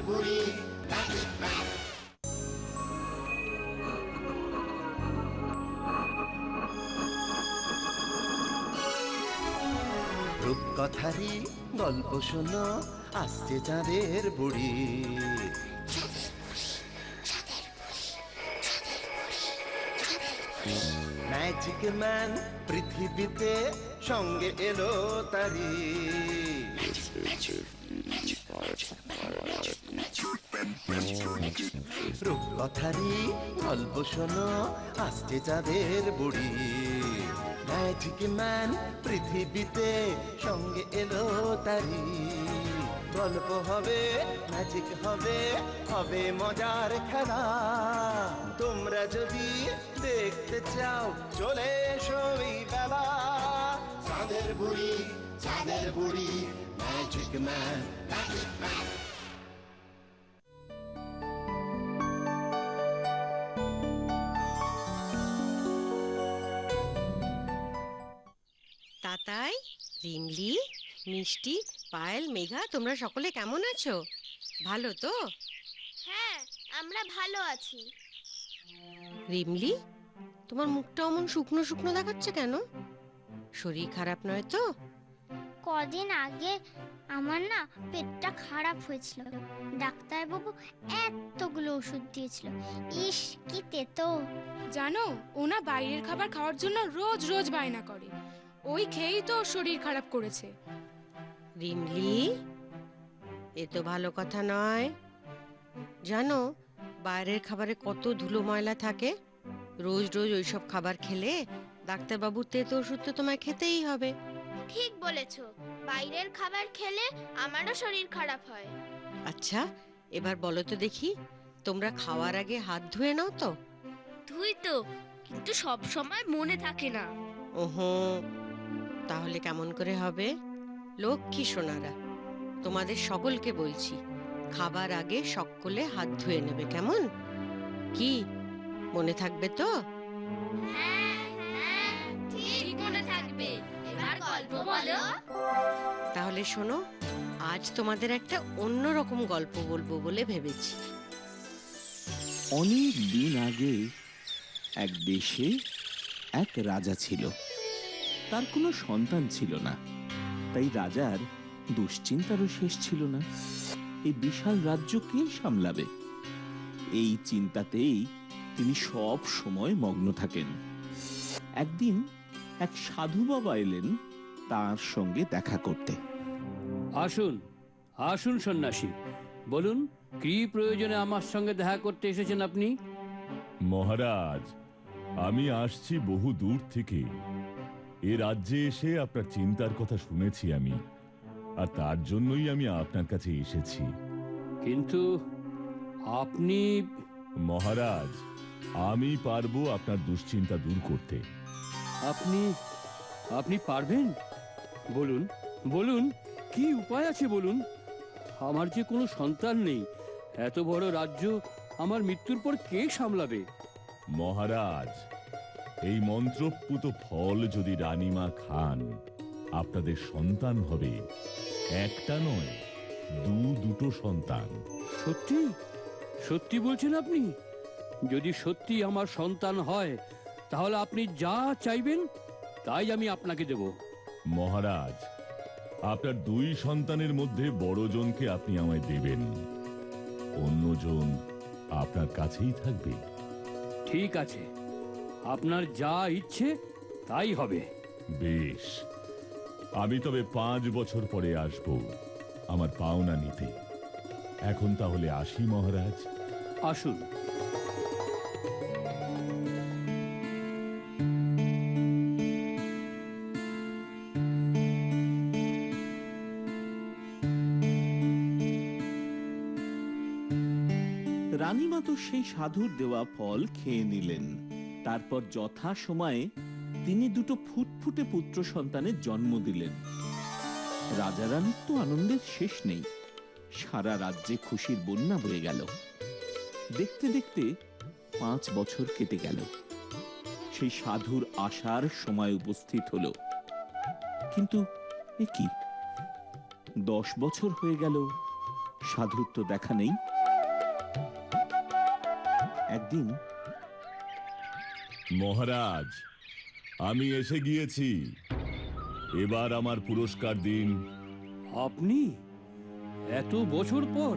বুড়ি magic man. রূপকথারই গল্প শোনো, আসছে চাঁদের বুড়ি। ম্যাজিক ম্যান পৃথিবীতে সঙ্গে এলো তারি। রূপকথারই গল্প শোনো, আসছে চাঁদের বুড়ি। ম্যাজিক ম্যান পৃথিবীতে সঙ্গে এলো তারি। গল্প হবে, ম্যাজিক হবে, হবে মজার খেলা। তোমরা যদি দেখতে চাও চলে এসো এই বেলা। চাঁদের বুড়ি, চাঁদের বুড়ি, magic man, magic man. Tatai, Rimli, Mishti, Payel, Megha, তোমরা সকলে কেমন আছো? ভালো তো? হ্যাঁ, আমরা ভালো আছি। রিমলি, তোমার মুখটা অমন শুকনো শুকনো দেখাচ্ছে কেন? শরীর খারাপ নয় তো? কদিন আগে আমার না পেটটা খারাপ হয়েছিল। ডাক্তারবাবু এতগুলো ওষুধ দিয়েছিল। ইস, কি তেতো। জানো, ওনা বাইরের খাবার খাওয়ার জন্য রোজ রোজ বায়না করে। ওই খেয়েই তো ওর শরীর খারাপ করেছে। রিমলি, এ তো ভালো কথা নয়। জানো, বাইরের খাবারে কত ধুলো ময়লা থাকে। রোজ রোজ ওইসব খাবার খেলে ডাক্তারবাবুর তেতো ওষুধ তো তোমায় খেতেই হবে। ঠিক বলেছো, বাইরের খাবার খেলে আমারও শরীর খারাপ হয়। আচ্ছা, এবার বলো তো দেখি, তোমরা খাওয়ার আগে হাত ধুয়ে নাও তো? ধুই তো, কিন্তু সব সময় মনে থাকে না। ওহো, তাহলে কেমন করে হবে? লক্ষ্মী সোনারা, তোমাদের সকলকে বলছি, খাবার আগে সকলে হাত ধুয়ে নেবে, কেমন? কি মনে থাকবে তো? ঠিক মনে থাকবে। এবার গল্প বলো। তাহলে শোনো, আজ তোমাদের একটা অন্যরকম গল্প বলবো বলে ভেবেছি। অনেক দিন আগে এক দেশে এক রাজা ছিল। তার কোনো সন্তান ছিল না, তাই রাজার দুশ্চিন্তারও শেষ ছিল না। এই বিশাল রাজ্য কে সামলাবে, এই চিন্তাতেই তিনি সব সময় মগ্ন থাকেন। একদিন এক সাধু বাবা এলেন তার সঙ্গে দেখা করতে। আসুন আসুন সন্ন্যাসী, বলুন কি প্রয়োজনে আমার সঙ্গে দেখা করতে এসেছেন আপনি? মহারাজ, আমি আসছি বহু দূর থেকে। এ রাজ্যে এসে আপনার চিন্তার কথা শুনেছি আমি, আর তার জন্যই আমি আপনার কাছে এসেছি। কিন্তু আপনি? মহারাজ, আমি পারবো আপনার দুশ্চিন্তা দূর করতে। আপনি আপনি পারবেন? বলুন বলুন, কি উপায় আছে বলুন। আমার যে কোনো সন্তান নেই, এত বড় রাজ্য আমার মৃত্যুর পর কে সামলাবে? মহারাজ, এই মন্ত্রপুত ফল যদি রানীমা খান, আপনাদের সন্তান হবে একটা নয়, দুটো সন্তান। সত্যি সত্যি বলছেন আপনি? যদি সত্যি আমার সন্তান হয়, তাহলে আপনি যা চাইবেন তাই আমি আপনাকে দেব। মহারাজ, আপনার দুই সন্তানের মধ্যে বড়জনকে আপনি আমায় দেবেন, অন্যজন আপনার কাছেই থাকবে। ঠিক আছে, আপনার যা ইচ্ছে তাই হবে। বেশ, আমি তবে 5 বছর পরে আসব আমার পাওনা নিতে। এখন তাহলে আসি মহারাজ। আসুন। রানীমা তো সেই সাধুর দেওয়া ফল খেয়ে নিলেন। তারপর যথা সময়ে তিনি দুটো ফুটফুটে পুত্র সন্তানের জন্ম দিলেন। রাজা রানীর তো আনন্দের শেষ নেই। সারা রাজ্যে খুশির বন্যা বয়ে গেল। দেখতে দেখতে 5 বছর কেটে গেল। সেই সাধুর আসার সময় উপস্থিত হলো। কিন্তু এ কি, 10 বছর হয়ে গেল, সাধুর তো দেখা নেই। একদিন মহারাজ, আমি এসে গিয়েছি, এবার আমার পুরস্কার দিন। আপনি এত বছর পর?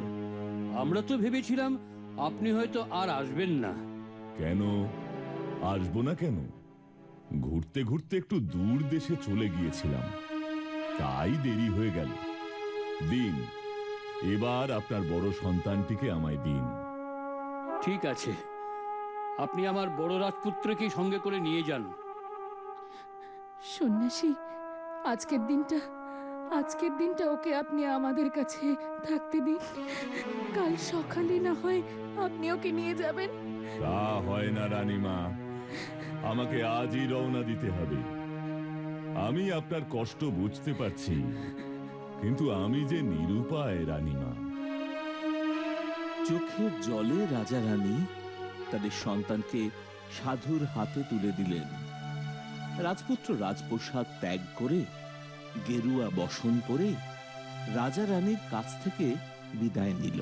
আমরা তো ভেবেছিলাম আপনি হয়তো আর আসবেন না। কেন আসবো না কেন? ঘুরতে ঘুরতে একটু দূর দেশে চলে গিয়েছিলাম, তাই দেরি হয়ে গেল। দিন, এবার আপনার বড় সন্তানটিকে আমায় দিন। ঠিক আছে, আপনি আমার বড় রাজপুত্রকে সঙ্গে করে নিয়ে যান। সন্ন্যাসী, আজকের দিনটা ওকে আপনি আমাদের কাছে থাকতে দিন। কাল সকালে না হয় আপনি ওকে নিয়ে যাবেন। তা হয় না রানীমা, আমাকে আজই রওনা দিতে হবে। আমি আপনার কষ্ট বুঝতে পারছি, কিন্তু আমি যে নিরুপায় রানীমা। চোখের জলে রাজা রানী তাদের সন্তানকে সাধুর হাতে তুলে দিলেন। রাজপুত্র রাজপ্রসাদ ত্যাগ করে গেরুয়া বসন পরে রাজা রানীর কাছ থেকে বিদায় নিল।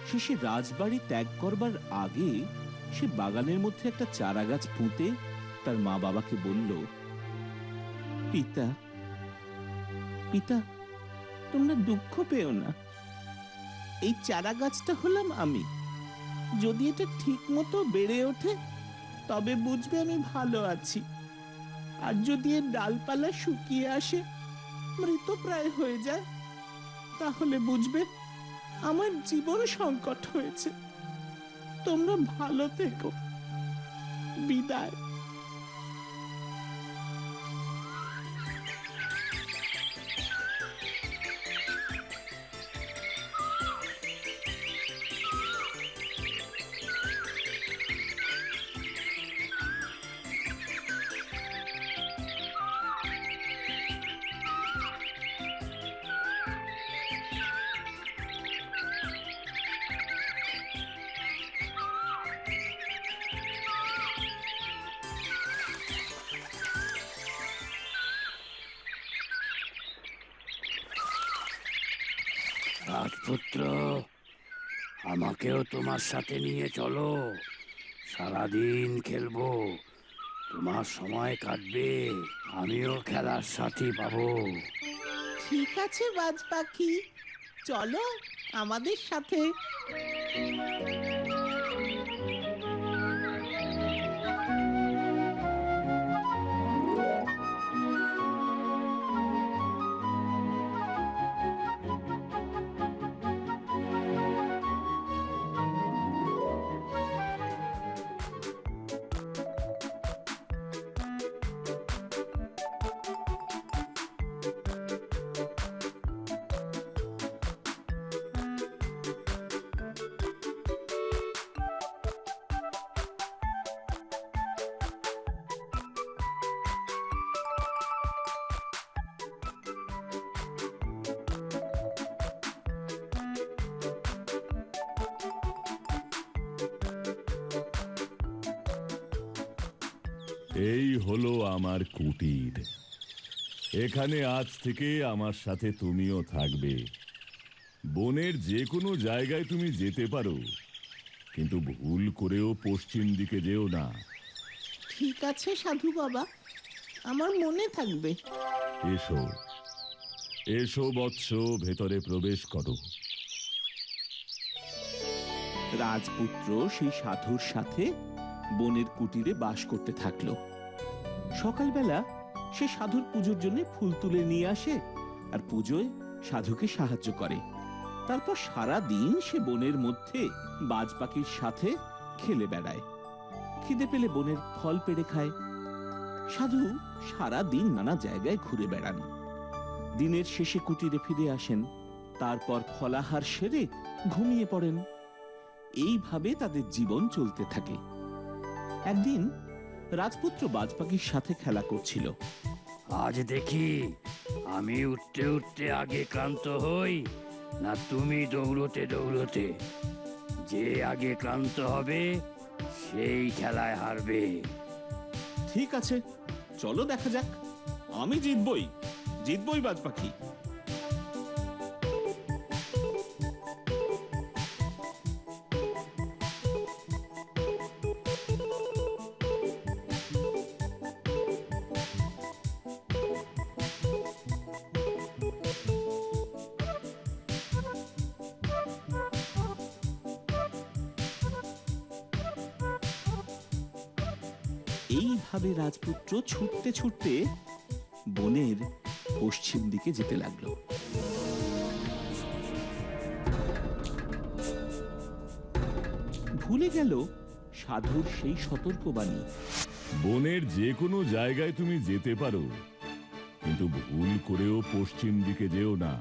শেষে রাজবাড়ি ত্যাগ করবার আগে সে বাগানের মধ্যে একটা চারা গাছ পুঁতে তার মা বাবাকে বলল, পিতা পিতা, তোমরা দুঃখ পেও না, এই চারা গাছটা হলাম আমি। যদি এটা ঠিক মতো বেড়ে ওঠে তবে বুঝবে আমি ভালো আছি, আর যদি এর ডালপালা শুকিয়ে আসে, মৃতপ্রায় হয়ে যায়, তাহলে বুঝবে আমার জীবন সংকট হয়েছে। তোমরা ভালো থেকো, বিদায়। রাজপুত্র, আমাকেও তোমার সাথে নিয়ে চলো। সারাদিন খেলবো, তোমার সময় কাটবে, আমিও খেলার সাথী পাবো। ঠিক আছে বাজ পাখি, চলো আমাদের সাথে। এই হলো আমার কুটির। এখানে আজ থেকে আমার সাথে তুমিও থাকবে। বনের যে কোনো জায়গায় তুমি যেতে পারো, কিন্তু ভুল করেও পশ্চিম দিকে যেও না। ঠিক আছে সাধু বাবা, আমার মনে থাকবে। এসো এসো বৎস, ভেতরে প্রবেশ করো। রাজপুত্র সেই সাধুর সাথে বনের কুটিরে বাস করতে থাকলো। সকালবেলা সে সাধুর পুজোর জন্য ফুল তুলে নিয়ে আসে আর পুজোয় সাধুকে সাহায্য করে। তারপর সারা দিন সে বনের মধ্যে বাজ পাখির সাথে খেলে বেড়ায়। খিদে পেলে বনের ফল পেড়ে খায়। সাধু সারা দিন নানা জায়গায় ঘুরে বেড়ান। দিনের শেষে কুটিরে ফিরে আসেন, তারপর ফলাহার সেরে ঘুমিয়ে পড়েন। এইভাবে তাদের জীবন চলতে থাকে। একদিন রাজপুত্র বাজ পাখির সাথে খেলা করছিল। আজ দেখি আমি উঠতে উঠতে আগে ক্লান্ত হই, না তুমি দৌড়তে দৌড়তে। যে আগে ক্লান্ত হবে সেই খেলায় হারবে। ঠিক আছে, চলো দেখা যাক। আমি জিতবই, জিতবই বাজ পাখি। এইভাবে রাজপুত্র ছুটতে ছুটতে বনের পশ্চিম দিকে যেতে লাগলো। ভুলে গেল সাধুর সেই সতর্কবাণী। বনের যে কোনো জায়গায় তুমি যেতে পারো, কিন্তু ভুল করেও পশ্চিম দিকে যেও না।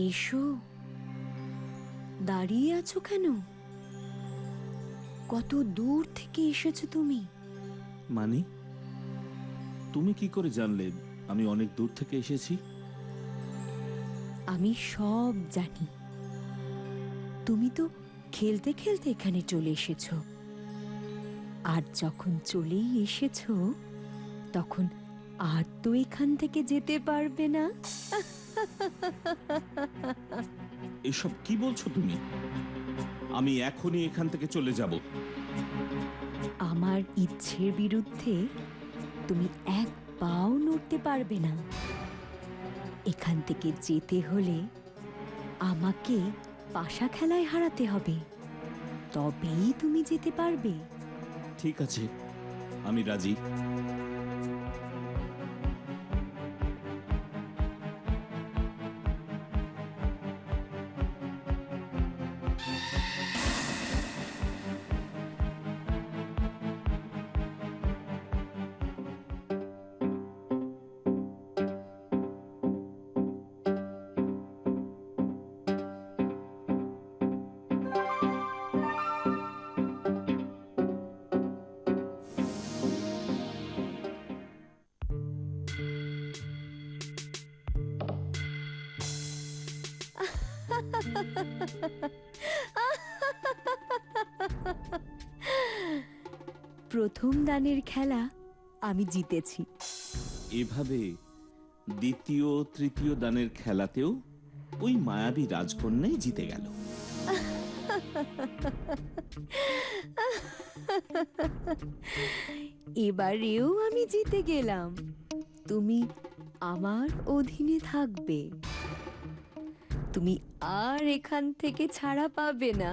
এসো, দাঁড়িয়ে আছো কেন? কত দূর থেকে এসেছো তুমি? মানে, তুমি কি করে জানলে আমি অনেক দূর থেকে এসেছি? আমি সব জানি। তুমি তো খেলতে খেলতে এখানে চলে এসেছো, আর যখন চলেই এসেছো তখন আর তো এখান থেকে যেতে পারবে না। এসব কি বলছো তুমি? আমি এখনই এখান থেকে চলে যাব। আমার ইচ্ছের বিরুদ্ধে তুমি এক পাও নড়তে পারবে না। এখান থেকে যেতে হলে আমাকে পাশা খেলায় হারাতে হবে, তবেই তুমি যেতে পারবে। ঠিক আছে, আমি রাজি। প্রথম দানের খেলা আমি জিতেছি। এভাবে দ্বিতীয় তৃতীয় দানের খেলাতেও ওই মায়াবী রাজকন্যাই জিতে গেল। এবারেও আমি জিতে গেলাম। তুমি আমার অধীনে থাকবে, তুমি আর এখান থেকে ছাড়া পাবে না।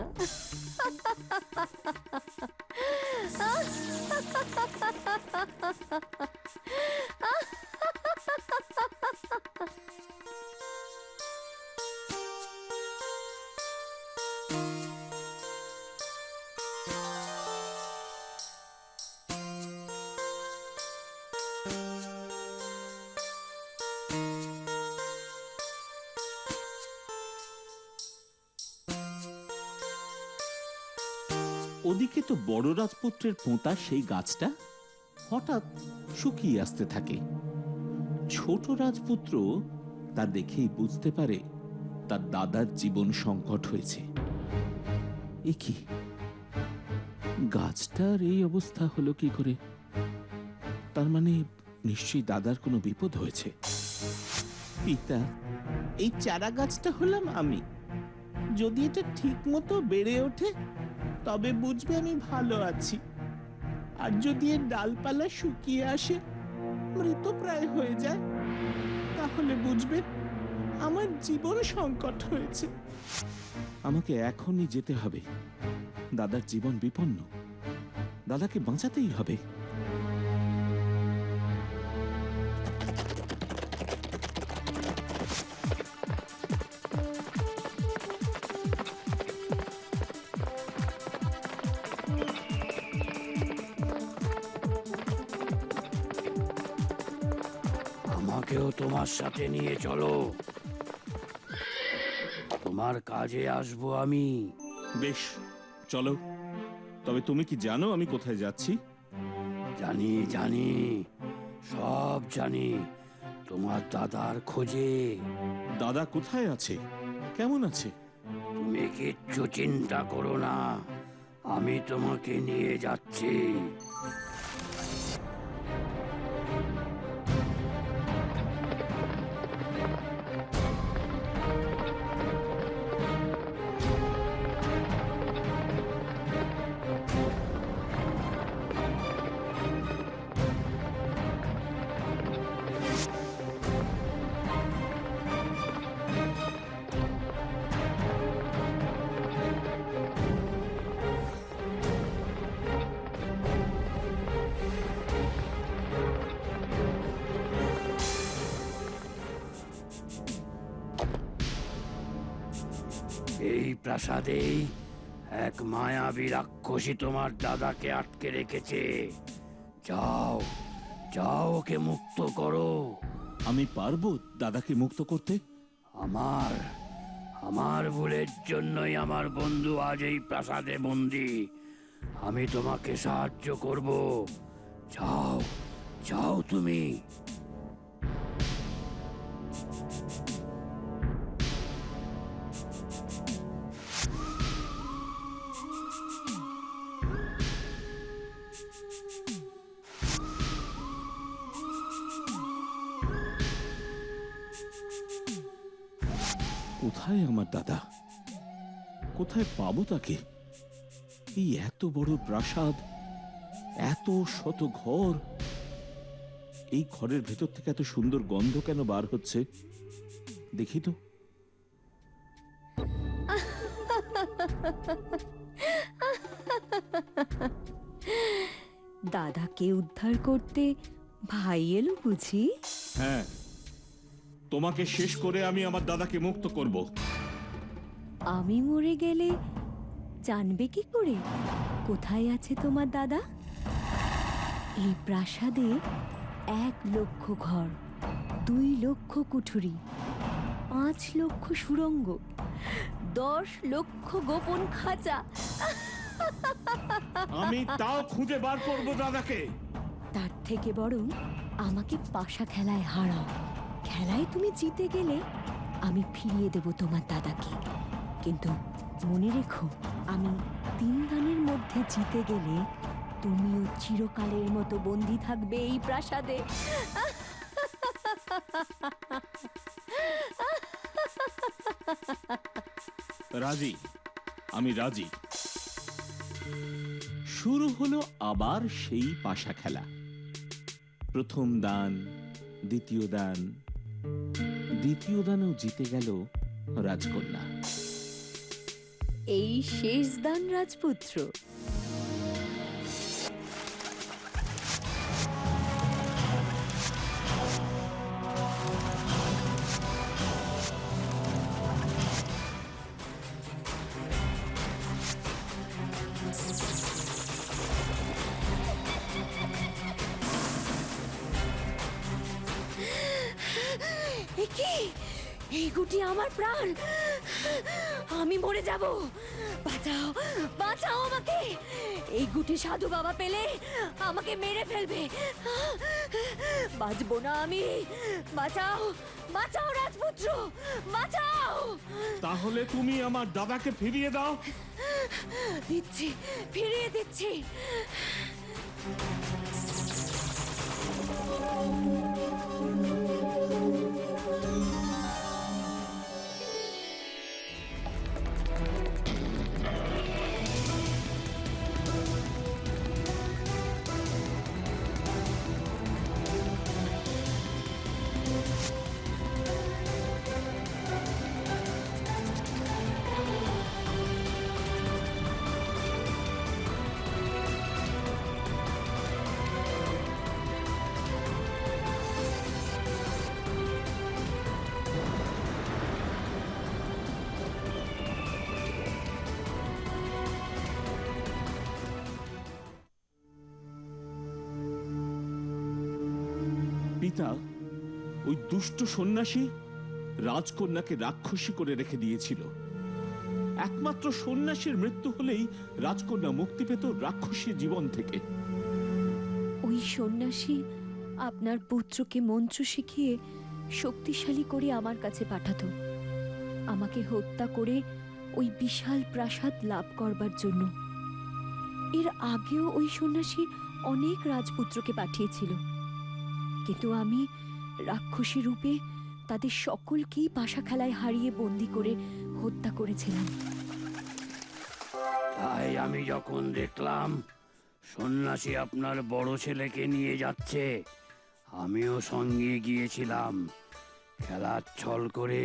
ওদিকে তো বড় রাজপুত্রের পোঁতা সেই গাছটা হঠাৎ শুকিয়ে আসতে থাকে। ছোট রাজপুত্র তা দেখেই বুঝতে পারে তার দাদার জীবন সংকট হয়েছে। এ কি, গাছটার এই অবস্থা হলো কি করে? তার মানে নিশ্চয়ই দাদার কোনো বিপদ হয়েছে। পিতা, এই চারা গাছটা হলাম আমি। যদি এটা ঠিক মতো বেড়ে ওঠে তবে বুঝবে আমি ভালো আছি, আর যদি এর ডালপালা শুকিয়ে আসে, মৃতপ্রায় হয়ে যায়, তাহলে বুঝবে আমার জীবন সংকট হয়েছে। আমাকে এখনই যেতে হবে। দাদার জীবন বিপন্ন, দাদাকে বাঁচাতেই হবে। আমাকেও তোমার সাথে নিয়ে চলো, তোমার কাজে আসবো আমি। বেশ, চলো। তবে তুমি কি জানো আমি কোথায় যাচ্ছি? জানি জানি, সব জানি, তোমার দাদার খোঁজে। দাদা কোথায় আছে? কেমন আছে? তুমি কিচ্ছু চিন্তা করো না, আমি তোমাকে নিয়ে যাচ্ছি। প্রাসাদেই এক মায়াবী রাক্ষসী তোমার দাদাকে আটকে রেখেছে। যাও, যাও, ওকে মুক্ত করো। আমি পারবো দাদাকে মুক্ত করতে? আমার আমার ভুলের জন্যই আমার বন্ধু আজ এই প্রাসাদে বন্দী। আমি তোমাকে সাহায্য করব। যাও, যাও তুমি। কোথায় আমার দাদা? কোথায় পাবো তাকে? এই এত বড় প্রাসাদ, এত শত ঘর, এই ঘরের ভেতর থেকে এত সুন্দর গন্ধ কেন বার হচ্ছে? দেখি তো। দাদাকে উদ্ধার করতে ভাই এলো বুঝি? হ্যাঁ, তোমাকে শেষ করে আমি আমার দাদাকে মুক্ত করব। আমি মরে গেলে জানবে কি করে কোথায় আছে তোমার দাদা? এই প্রাসাদে 1 লক্ষ ঘর, 2 লক্ষ কুঠুরি, 5 লক্ষ সুড়ঙ্গ, 10 লক্ষ গোপন খাঁচা। আমি তাও খুঁজে বার করব দাদাকে। তার থেকে বরং আমাকে পাশা খেলায় হারাও। খেলায় তুমি জিতে গেলে আমি ফিরিয়ে দেব তোমার দাদাকে। কিন্তু মনে রেখো, আমি 3 দানের মধ্যে জিতে গেলে তুমিও চিরকালের মতো বন্দী থাকবে এই প্রাসাদে। রাজি, আমি রাজি। শুরু হলো আবার সেই পাশা খেলা। প্রথম দান, দ্বিতীয় দান, দ্বিতীয় দানও জিতে গেল রাজকন্যা। এই শেষ দান রাজপুত্র। কি এই গুটি আমার প্রাণ, আমি মরে যাব। বাঁচাও, বাঁচাও আমাকে। এই গুটি সাধু বাবা পেলে আমাকে মেরে ফেলবে। বাঁচবো না আমি। বাঁচাও, বাঁচাও রাজপুত্র, বাঁচাও। তাহলে তুমি আমার দাদাকে ফিরিয়ে দাও। দিচ্ছি, ফিরিয়ে দিচ্ছি। পিতা, ওই দুষ্ট সন্ন্যাসী রাজকন্যাকে রাক্ষসী করে রেখে দিয়েছিল। একমাত্র সন্ন্যাসীর মৃত্যু হলেই রাজকন্যা মুক্তি পেত রাক্ষসী জীবন থেকে। ওই সন্ন্যাসী আপনার পুত্রকে মন্ত্র শিখিয়ে শক্তিশালী করে আমার কাছে পাঠাতো, আমাকে হত্যা করে ওই বিশাল প্রাসাদ লাভ করবার জন্য। এর আগেও ওই সন্ন্যাসী অনেক রাজপুত্রকে পাঠিয়েছিল, কিন্তু আমি রাক্ষসী রূপে তাদের সকলকেই পাশা খেলায় হারিয়ে বন্দি করে হত্যা করেছিলাম। তাই আমি যখন দেখলাম সন্ন্যাসী আপনার বড় ছেলেকে নিয়ে যাচ্ছে, আমিও সঙ্গে গিয়েছিলাম। খেলার ছল করে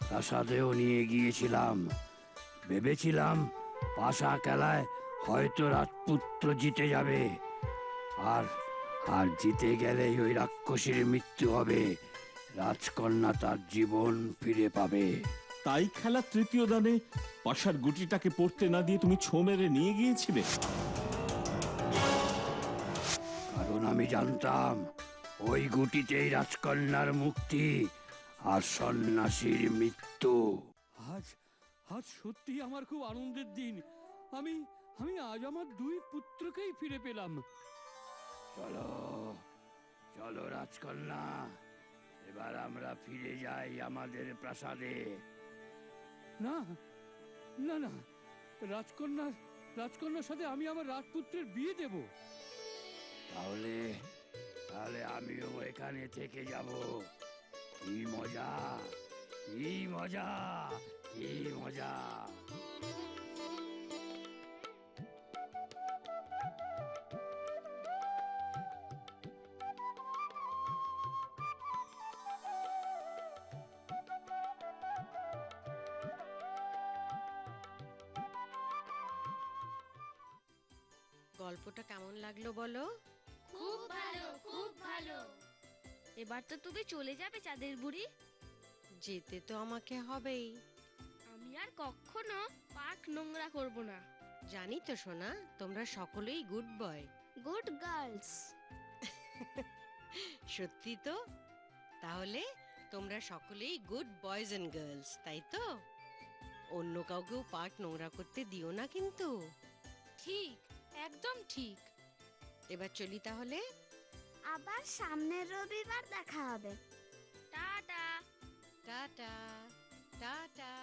প্রাসাদেও নিয়ে গিয়েছিলাম। ভেবেছিলাম পাশা খেলায় হয়তো রাজপুত্র জিতে যাবে, আর আর জিতে গেলেই ওই রাক্ষসীর মৃত্যু হবে, রাজকন্যা তার জীবন ফিরে পাবে। তাই খেলা তৃতীয় দানে পাশার গুটিটাকে পড়তে না দিয়ে তুমি ছো মেরে নিয়ে গিয়েছিলে? কারণ আমি জানতাম ওই গুটিতেই রাজকন্যার মুক্তি আর সন্ন্যাসীর মৃত্যু। আজ আজ সত্যি আমার খুব আনন্দের দিন। আমি আমি আজ আমার দুই পুত্রকেই ফিরে পেলাম। চলো চলো রাজকন্যা, এবার আমরা ফিরে যাই আমাদের প্রাসাদে। না না না, রাজকন্যার সাথে আমি আমার রাজপুত্রের বিয়ে দেব। তাহলে তাহলে আমিও এখানে থেকে যাব। কি মজা, কি মজা, কি মজা! গল্পটা কেমন লাগলো বলো? খুব ভালো, খুব ভালো। এবার তো তুমি চলে যাবে চাঁদের বুড়ি। যেতে তো আমাকে হবেই। আমি আর কখনো পার্ক নোংরা করব না। জানি তো সোনা, তোমরা সকলেই গুড বয়। Good girls. সত্যি তো? তাহলে তোমরা সকলেই গুড বয়েজ এন্ড গার্লস, তাই তো? অন্য কাউকেও পার্ক নোংরা করতে দিও না কিন্তু। ঠিক, একদম ঠিক। এবার চলি তাহলে। আবার সামনের রবিবার দেখা হবে। টাটা। Tata tata.